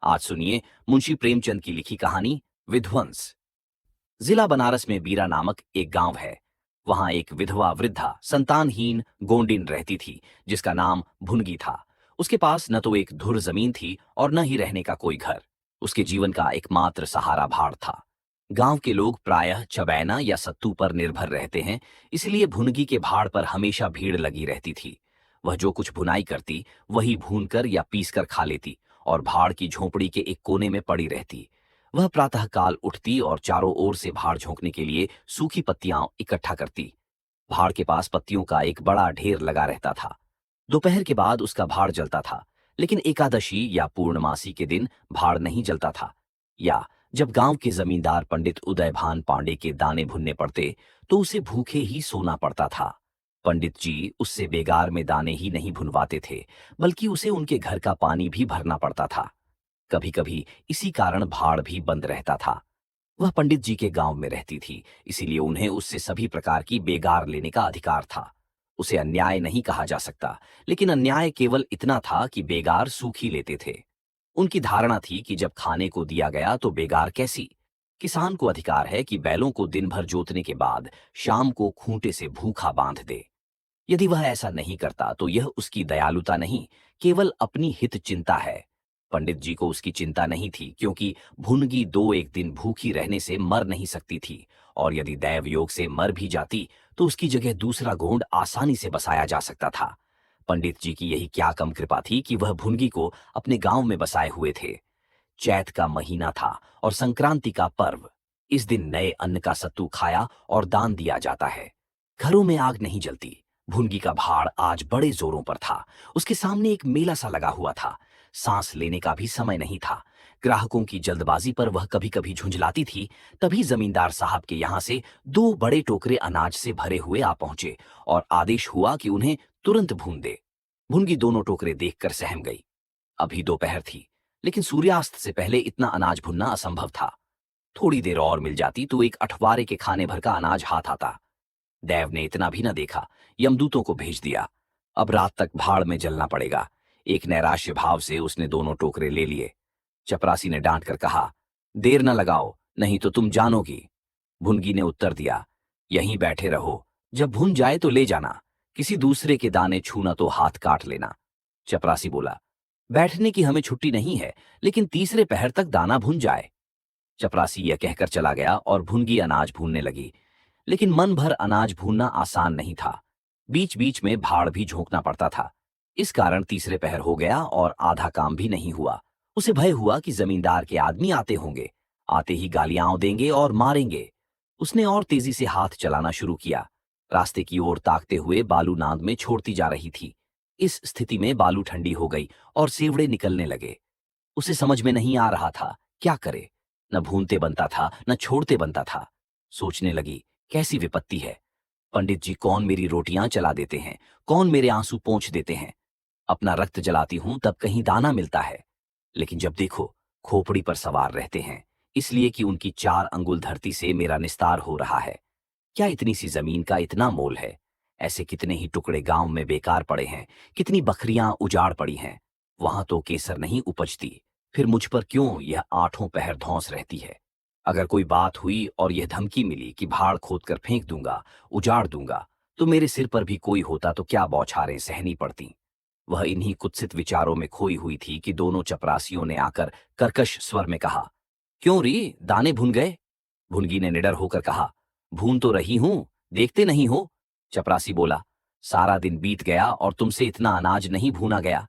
आज सुनिए मुंशी प्रेमचंद की लिखी कहानी विध्वंस। जिला बनारस में बीरा नामक एक गांव है। वहां एक विधवा वृद्धा संतानहीन गोंडिन रहती थी जिसका नाम भुनगी था। उसके पास न तो एक धुर जमीन थी और न ही रहने का कोई घर। उसके जीवन का एकमात्र सहारा भाड़ था। गांव के लोग प्रायः चबैना या सत्तू पर निर्भर रहते हैं, इसलिए भुनगी के भाड़ पर हमेशा भीड़ लगी रहती थी। वह जो कुछ भुनाई करती वही भूनकर या पीसकर खा लेती और भाड़ की झोंपड़ी के एक कोने में पड़ी रहती। वह प्रातःकाल उठती और चारों ओर से भाड़ झोंकने के लिए सूखी पत्तियां इकट्ठा करती। भाड़ के पास पत्तियों का एक बड़ा ढेर लगा रहता था। दोपहर के बाद उसका भाड़ जलता था, लेकिन एकादशी या पूर्णमासी के दिन भाड़ नहीं जलता था। या जब गांव के जमींदार पंडित उदयभान पांडे के दाने भुनने पड़ते तो उसे भूखे ही सोना पड़ता था। पंडित जी उससे बेगार में दाने ही नहीं भुनवाते थे, बल्कि उसे उनके घर का पानी भी भरना पड़ता था। कभी कभी इसी कारण भाड़ भी बंद रहता था। वह पंडित जी के गांव में रहती थी, इसीलिए उन्हें उससे सभी प्रकार की बेगार लेने का अधिकार था। उसे अन्याय नहीं कहा जा सकता, लेकिन अन्याय केवल इतना था कि बेगार सूखी लेते थे। उनकी धारणा थी कि जब खाने को दिया गया तो बेगार कैसी। किसान को अधिकार है कि बैलों को दिन भर जोतने के बाद शाम को खूंटे से भूखा बांध दे। यदि वह ऐसा नहीं करता तो यह उसकी दयालुता नहीं, केवल अपनी हित चिंता है। पंडित जी को उसकी चिंता नहीं थी, क्योंकि भुनगी दो एक दिन भूखी रहने से मर नहीं सकती थी, और यदि दैव योग से मर भी जाती तो उसकी जगह दूसरा गोंड आसानी से बसाया जा सकता था। पंडित जी की यही क्या कम कृपा थी कि वह भुनगी को अपने गांव में बसाए हुए थे। चैत का महीना था और संक्रांति का पर्व। इस दिन नए अन्न का सत्तू खाया और दान दिया जाता है। घरों में आग नहीं जलती। भुनगी का भाड़ आज बड़े जोरों पर था। उसके सामने एक मेला सा लगा हुआ था। सांस लेने का भी समय नहीं था। ग्राहकों की जल्दबाजी पर वह कभी कभी झुंझलाती थी। तभी जमींदार साहब के यहां से दो बड़े टोकरे अनाज से भरे हुए आ पहुंचे और आदेश हुआ कि उन्हें तुरंत भून दे। भुनगी दोनों टोकरे देखकर सहम गई। अभी दोपहर थी, लेकिन सूर्यास्त से पहले इतना अनाज भुनना असंभव था। थोड़ी देर और मिल जाती तो एक अठवारे के खाने भर का अनाज हाथ आता। देव ने इतना भी न देखा, यमदूतों को भेज दिया। अब रात तक भाड़ में जलना पड़ेगा। एक नैराश्य भाव से उसने दोनों टोकरे ले लिए। चपरासी ने डांट कर कहा, देर न लगाओ, नहीं तो तुम जानोगी। भुनगी ने उत्तर दिया, यहीं बैठे रहो, जब भुन जाए तो ले जाना। किसी दूसरे के दाने छूना तो हाथ काट लेना। चपरासी बोला, बैठने की हमें छुट्टी नहीं है, लेकिन तीसरे पहर तक दाना भुन जाए। चपरासी यह कहकर चला गया और भुनगी अनाज भूनने लगी। लेकिन मन भर अनाज भूनना आसान नहीं था। बीच बीच में भाड़ भी झोंकना पड़ता था। इस कारण तीसरे पहर हो गया और आधा काम भी नहीं हुआ। उसे भय हुआ कि जमींदार के आदमी आते होंगे। आते ही गालियां देंगे और मारेंगे। उसने और तेजी से हाथ चलाना शुरू किया। रास्ते की ओर ताकते हुए बालू नाद में छोड़ती जा रही थी। इस स्थिति में बालू ठंडी हो गई और सेवड़े निकलने लगे। उसे समझ में नहीं आ रहा था क्या करे। न भूनते बनता था, न छोड़ते बनता था। सोचने लगी, कैसी विपत्ति है। पंडित जी कौन मेरी रोटियां चला देते हैं, कौन मेरे आंसू पोंछ देते हैं। अपना रक्त जलाती हूं तब कहीं दाना मिलता है, लेकिन जब देखो खोपड़ी पर सवार रहते हैं, इसलिए कि उनकी 4 अंगुल धरती से मेरा निस्तार हो रहा है। क्या इतनी सी जमीन का इतना मोल है। ऐसे कितने ही टुकड़े गांव में बेकार पड़े हैं, कितनी बकरियां उजाड़ पड़ी हैं। वहां तो केसर नहीं उपजती, फिर मुझ पर क्यों यह 8 पहर धौंस रहती है। अगर कोई बात हुई और यह धमकी मिली कि भाड़ खोद कर फेंक दूंगा, उजाड़ दूंगा, तो मेरे सिर पर भी कोई होता तो क्या बौछारें सहनी पड़ती। वह इन्हीं कुत्सित विचारों में खोई हुई थी कि दोनों चपरासियों ने आकर कर्कश स्वर में कहा, क्यों री, दाने भुन गए। भुनगी ने निडर होकर कहा, भून तो रही हूं, देखते नहीं हो। चपरासी बोला, सारा दिन बीत गया और तुमसे इतना अनाज नहीं भूना गया।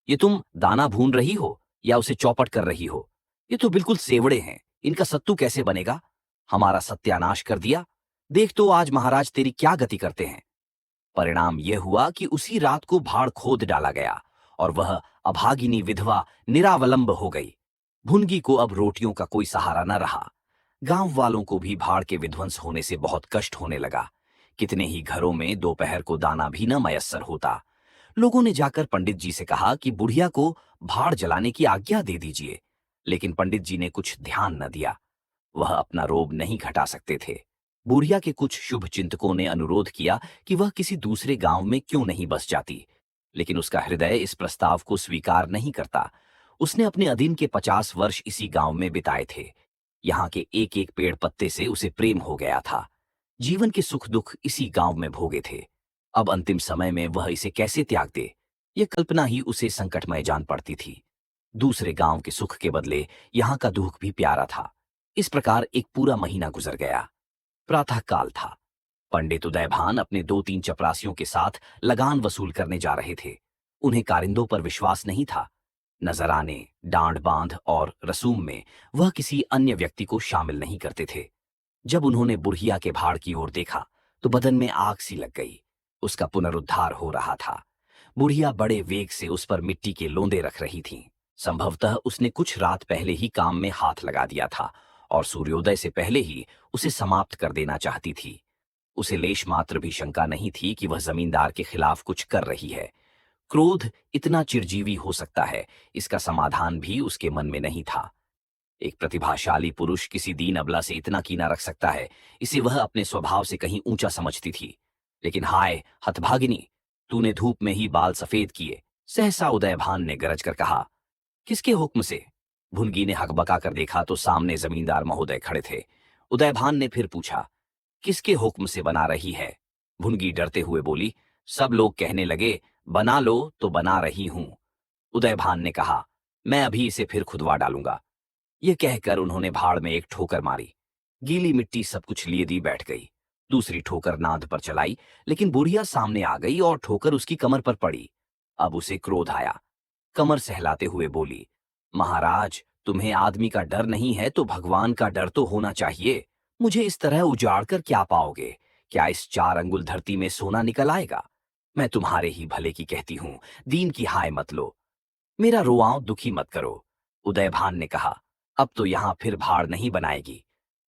ये तुम दाना भून रही हो या उसे चौपट कर रही हो। ये तो बिल्कुल सेवड़े हैं, इनका सत्तू कैसे बनेगा। हमारा सत्यानाश कर दिया। देख तो आज महाराज तेरी क्या गति करते हैं। परिणाम यह हुआ कि उसी रात को भाड़ खोद डाला गया और वह अभागिनी विधवा निरावलंब हो गई। भुनगी को अब रोटियों का कोई सहारा न रहा। गांव वालों को भी भाड़ के विध्वंस होने से बहुत कष्ट होने लगा। कितने ही घरों में दोपहर को दाना भी न मयस्सर होता। लोगों ने जाकर पंडित जी से कहा कि बुढ़िया को भाड़ जलाने की आज्ञा दे दीजिए, लेकिन पंडित जी ने कुछ ध्यान न दिया। वह अपना रोब नहीं घटा सकते थे। बुढ़िया के कुछ शुभ चिंतकों ने अनुरोध किया कि वह किसी दूसरे गांव में क्यों नहीं बस जाती, लेकिन उसका हृदय इस प्रस्ताव को स्वीकार नहीं करता। उसने अपने अधीन के 50 वर्ष इसी गांव में बिताए थे। यहाँ के एक एक पेड़ पत्ते से उसे प्रेम हो गया था। जीवन के सुख दुख इसी गांव में भोगे थे। अब अंतिम समय में वह इसे कैसे त्याग दे, यह कल्पना ही उसे संकटमय जान पड़ती थी। दूसरे गांव के सुख के बदले यहाँ का दुख भी प्यारा था। इस प्रकार एक पूरा महीना गुजर गया। प्रातः काल था। पंडित उदयभान अपने 2-3 चपरासियों के साथ लगान वसूल करने जा रहे थे। उन्हें कारिंदों पर विश्वास नहीं था। नजराने, डांड बांध और रसूम में वह किसी अन्य व्यक्ति को शामिल नहीं करते थे। जब उन्होंने बुढ़िया के भाड़ की ओर देखा तो बदन में आग सी लग गई। उसका पुनरुद्धार हो रहा था। बुढ़िया बड़े वेग से उस पर मिट्टी के लोंदे रख रही थीं। संभवतः उसने कुछ रात पहले ही काम में हाथ लगा दिया था और सूर्योदय से पहले ही उसे समाप्त कर देना चाहती थी। उसे लेश मात्र भी शंका नहीं थी कि वह जमींदार के खिलाफ कुछ कर रही है। क्रोध इतना चिरजीवी हो सकता है, इसका समाधान भी उसके मन में नहीं था। एक प्रतिभाशाली पुरुष किसी दीन अबला से इतना कीना रख सकता है, इसे वह अपने स्वभाव से कहीं ऊंचा समझती थी। लेकिन हाय हतभागिनी, तूने धूप में ही बाल सफेद किए। सहसा उदयभान ने गरज कर कहा। किसके हुक्म से? भुनगी ने हकबका कर देखा तो सामने जमींदार महोदय खड़े थे। उदयभान ने फिर पूछा, किसके हुक्म से बना रही है? भुनगी डरते हुए बोली, सब लोग कहने लगे बना लो तो बना रही हूं। उदयभान ने कहा, मैं अभी इसे फिर खुदवा डालूंगा। यह कहकर उन्होंने भाड़ में एक ठोकर मारी। गीली मिट्टी सब कुछ लिए दी बैठ गई। दूसरी ठोकर नाद पर चलाई, लेकिन बुढ़िया सामने आ गई और ठोकर उसकी कमर पर पड़ी। अब उसे क्रोध आया। कमर सहलाते हुए बोली, महाराज, तुम्हें आदमी का डर नहीं है तो भगवान का डर तो होना चाहिए। मुझे इस तरह उजाड़ कर क्या पाओगे? क्या इस 4 अंगुल धरती में सोना निकल आएगा? मैं तुम्हारे ही भले की कहती हूं, दीन की हाय मत लो। मेरा रोआंव दुखी मत करो। उदयभान ने कहा, अब तो यहां फिर भाड़ नहीं बनाएगी।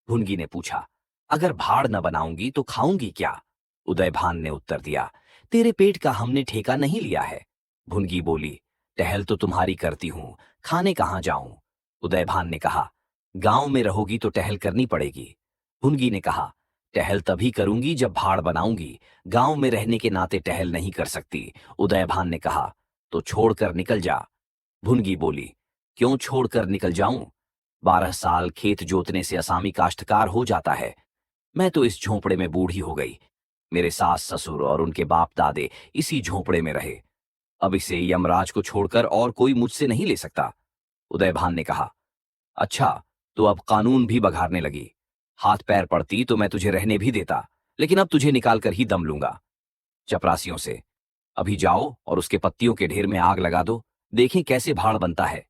भुनगी ने पूछा, अगर भाड़ न बनाऊंगी तो खाऊंगी क्या? उदयभान ने उत्तर दिया, तेरे पेट का हमने ठेका नहीं लिया है। भुनगी बोली, टहल तो तुम्हारी करती हूं, खाने कहां जाऊं? उदयभान ने कहा, गांव में रहोगी तो टहल करनी पड़ेगी। भुनगी ने कहा, टहल तभी करूंगी जब भाड़ बनाऊंगी, गांव में रहने के नाते टहल नहीं कर सकती। उदयभान ने कहा, तो छोड़कर निकल जा। भुनगी बोली, क्यों छोड़कर निकल जाऊं? 12 साल खेत जोतने से असामी काश्तकार हो जाता है। मैं तो इस झोंपड़े में बूढ़ी हो गई। मेरे सास ससुर और उनके बाप दादे इसी झोंपड़े में रहे। अब इसे यमराज को छोड़कर और कोई मुझसे नहीं ले सकता। उदयभान ने कहा, अच्छा, तो अब कानून भी बघारने लगी। हाथ पैर पड़ती तो मैं तुझे रहने भी देता, लेकिन अब तुझे निकाल कर ही दम लूंगा। चपरासियों से, अभी जाओ और उसके पत्तियों के ढेर में आग लगा दो, देखें कैसे भाड़ बनता है।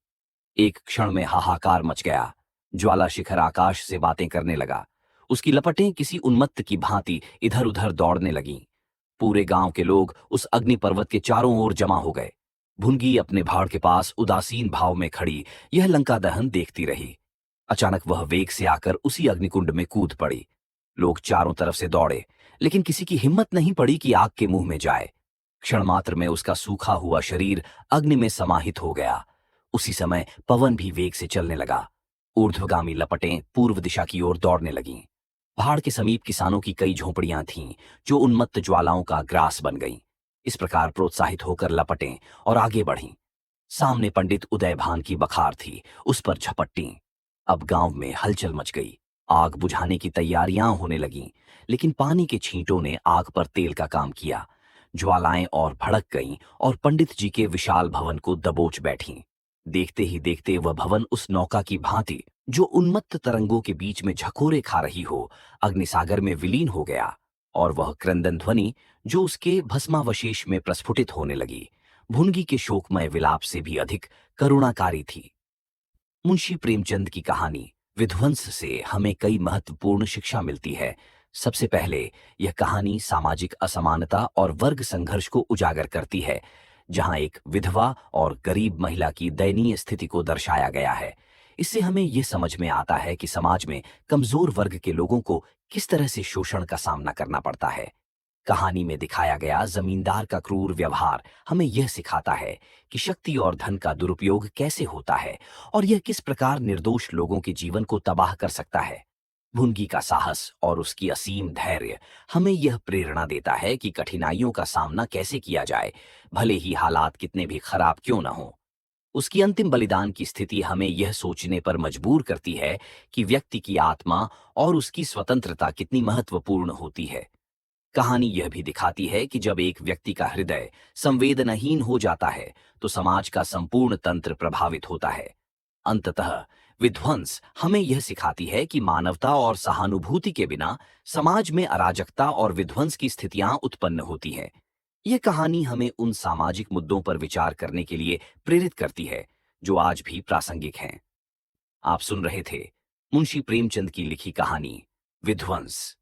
एक क्षण में हाहाकार मच गया। ज्वाला शिखर आकाश से बातें करने लगा। उसकी लपटें किसी उन्मत्त की भांति इधर उधर दौड़ने लगीं। पूरे गांव के लोग उस अग्नि पर्वत के चारों ओर जमा हो गए। भुनगी अपने भाड़ के पास उदासीन भाव में खड़ी यह लंका दहन देखती रही। अचानक वह वेग से आकर उसी अग्निकुंड में कूद पड़ी। लोग चारों तरफ से दौड़े, लेकिन किसी की हिम्मत नहीं पड़ी कि आग के मुंह में जाए। क्षण मात्र में उसका सूखा हुआ शरीर अग्नि में समाहित हो गया। उसी समय पवन भी वेग से चलने लगा। ऊर्ध्वगामी लपटें पूर्व दिशा की ओर दौड़ने लगीं। पहाड़ के समीप किसानों की कई झोंपड़ियां थीं, जो उन्मत्त ज्वालाओं का ग्रास बन गईं। इस प्रकार प्रोत्साहित होकर लपटें और आगे बढ़ीं। सामने पंडित उदयभान की बखार थी, उस पर झपट्टीं। अब गांव में हलचल मच गई। आग बुझाने की तैयारियां होने लगीं, लेकिन पानी के छींटों ने आग पर तेल का काम किया। ज्वालाएं और भड़क गईं और पंडित जी के विशाल भवन को दबोच बैठीं। देखते ही देखते वह भवन उस नौका की भांति जो उन्मत्त तरंगों के बीच में झकोरे खा रही हो, अग्निसागर में विलीन हो गया। और वह क्रंदन ध्वनि जो उसके भस्मावशेष में प्रस्फुटित होने लगी, भुनगी के शोकमय विलाप से भी अधिक करुणाकारी थी। मुंशी प्रेमचंद की कहानी विध्वंस से हमें कई महत्वपूर्ण शिक्षा मिलती है। सबसे पहले यह कहानी सामाजिक असमानता और वर्ग संघर्ष को उजागर करती है, जहां एक विधवा और गरीब महिला की दयनीय स्थिति को दर्शाया गया है। इससे हमें यह समझ में आता है कि समाज में कमजोर वर्ग के लोगों को किस तरह से शोषण का सामना करना पड़ता है। कहानी में दिखाया गया जमींदार का क्रूर व्यवहार हमें यह सिखाता है कि शक्ति और धन का दुरुपयोग कैसे होता है और यह किस प्रकार निर्दोष लोगों के जीवन को तबाह कर सकता है। भुनगी का साहस और उसकी असीम धैर्य हमें यह प्रेरणा देता है कि कठिनाइयों का सामना कैसे किया जाए, भले ही हालात कितने भी खराब क्यों न हों। उसकी अंतिम बलिदान की स्थिति हमें यह सोचने पर मजबूर करती है कि व्यक्ति की आत्मा और उसकी स्वतंत्रता कितनी महत्वपूर्ण होती है। कहानी यह भी दिखाती है कि जब एक व्यक्ति का हृदय संवेदनहीन हो जाता है, तो समाज का संपूर्ण तंत्र प्रभावित होता है। अंततः विध्वंस हमें यह सिखाती है कि मानवता और सहानुभूति के बिना समाज में अराजकता और विध्वंस की स्थितियां उत्पन्न होती हैं। यह कहानी हमें उन सामाजिक मुद्दों पर विचार करने के लिए प्रेरित करती है जो आज भी प्रासंगिक हैं। आप सुन रहे थे मुंशी प्रेमचंद की लिखी कहानी विध्वंस।